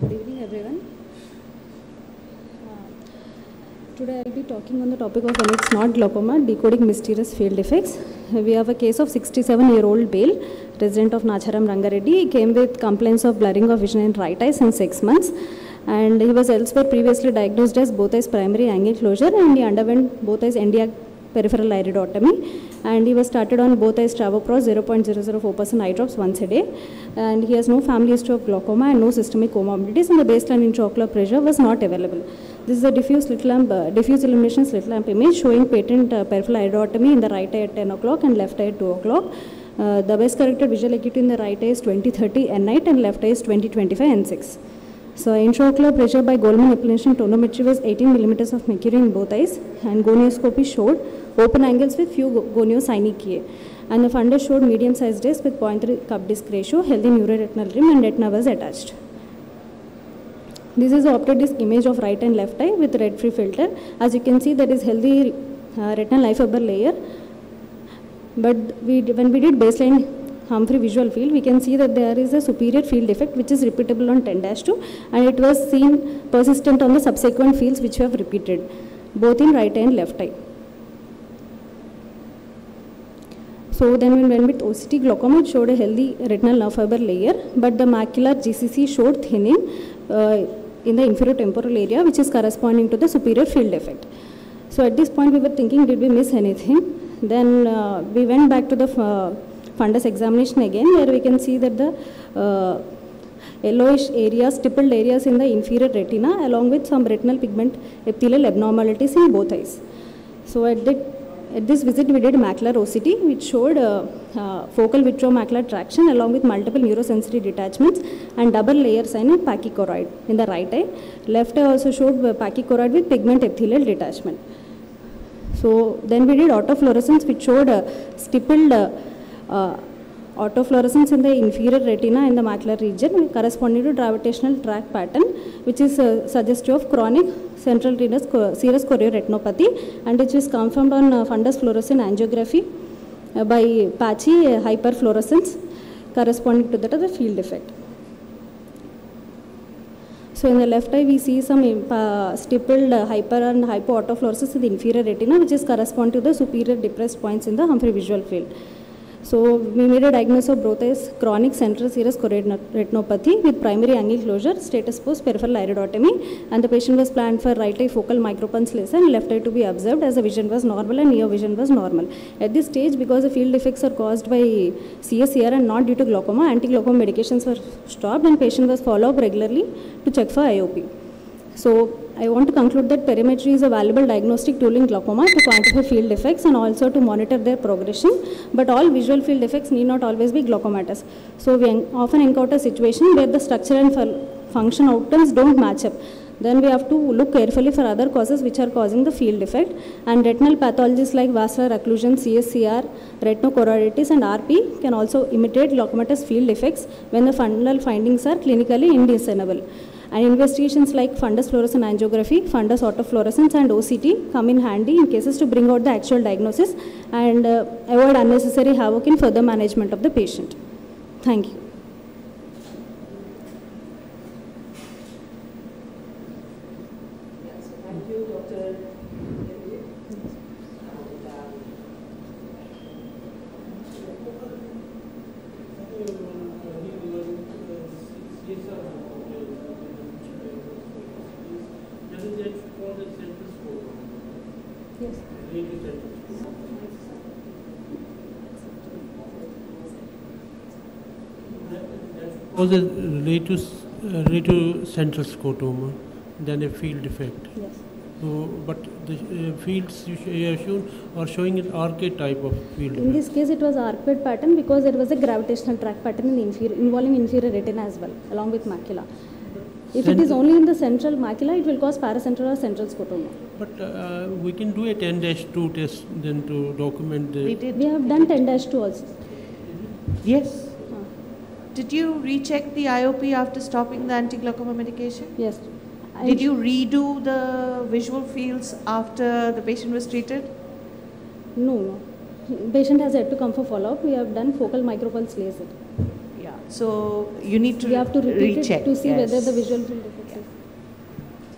Good evening, everyone. Today I'll be talking on the topic of when it's not glaucoma, decoding mysterious field defects. We have a case of 67-year-old male, resident of Nacharam Rangareddy. He came with complaints of blurring of vision in right eye since 6 months. And he was elsewhere previously diagnosed as both eyes primary angle closure, and he underwent both eyes NDR peripheral iridotomy, and he was started on both eyes travoprost 0.004% eye drops once a day, and he has no family history of glaucoma and no systemic comorbidities, and the baseline intraocular pressure was not available. This is a diffuse illumination slit lamp image showing patent peripheral iridotomy in the right eye at 10 o'clock and left eye at 2 o'clock. The best corrected visual acuity in the right eye is 20/30 n-night and left eye is 20/25 n6. So intraocular pressure by Goldmann applanation tonometry was 18 millimeters of mercury in both eyes, and gonioscopy showed open angles with few goniosynechiae, and the fundus showed medium sized disc with 0.3 cup disc ratio, healthy neuroretinal rim, and retina was attached. This is the optic disc image of right and left eye with red free filter. As you can see, there is healthy retinal light fiber layer, but when we did baseline Humphrey visual field, we can see that there is a superior field defect which is repeatable on 10-2, and it was seen persistent on the subsequent fields which we have repeated, both in right eye and left eye. So then when we went with OCT glaucoma, it showed a healthy retinal nerve fiber layer, but the macular GCC showed thinning in the inferior temporal area, which is corresponding to the superior field defect. So at this point we were thinking, did we miss anything? Then we went back to the fundus examination again, where we can see that the yellowish areas, stippled areas in the inferior retina, along with some retinal pigment epithelial abnormalities in both eyes. So at this visit we did macular OCT, which showed focal vitreomacular traction along with multiple neurosensory detachments and double layer sign of pachychoroid in the right eye. Left eye also showed pachychoroid with pigment epithelial detachment. So then we did autofluorescence, which showed stippled autofluorescence in the inferior retina in the macular region corresponding to gravitational tract pattern, which is suggestive of chronic central serous chorioretinopathy, and which is confirmed on fundus fluorescent angiography by patchy hyperfluorescence corresponding to that of the field defect. So in the left eye we see some stippled hyper and hypoautofluorescence in the inferior retina, which is corresponding to the superior depressed points in the Humphrey visual field. So we made a diagnosis of both eyes chronic central serous chorioretinopathy with primary angle closure, status post peripheral iridotomy, and the patient was planned for right eye focal micropulse laser and left eye to be observed, as the vision was normal and near vision was normal. At this stage, because the field defects are caused by CSCR and not due to glaucoma, anti-glaucoma medications were stopped and patient was followed up regularly to check for IOP. So I want to conclude that perimetry is a valuable diagnostic tool in glaucoma to quantify field defects and also to monitor their progression, but all visual field defects need not always be glaucomatous. So we often encounter a situation where the structure and function outcomes don't match up. Then we have to look carefully for other causes which are causing the field defect, and retinal pathologies like vascular occlusion, CSCR, retinochoroiditis and RP can also imitate glaucomatous field defects when the fundal findings are clinically indiscernible. And investigations like fundus fluorescent angiography, fundus autofluorescence and OCT come in handy in cases to bring out the actual diagnosis and avoid unnecessary havoc in further management of the patient. Thank you. Yes, thank you, Dr. Yes. Was it related to central scotoma than a field defect? Yes. So, but the fields you have shown are showing an arcade type of field. In this case, it was arcade pattern because there was a gravitational tract pattern in the inferior, involving inferior retina as well, along with macula. If it is only in the central macula, it will cause paracentral or central scotoma. But we can do a 10-2 test then to document the... We have done 10-2 also. Yes. Did you recheck the IOP after stopping the anti-glaucoma medication? Yes. Did you redo the visual fields after the patient was treated? No. Patient has yet to come for follow-up. We have done focal micropulse laser. Yeah. So you need to We have to repeat recheck. it to see yes. whether the visual field defect is.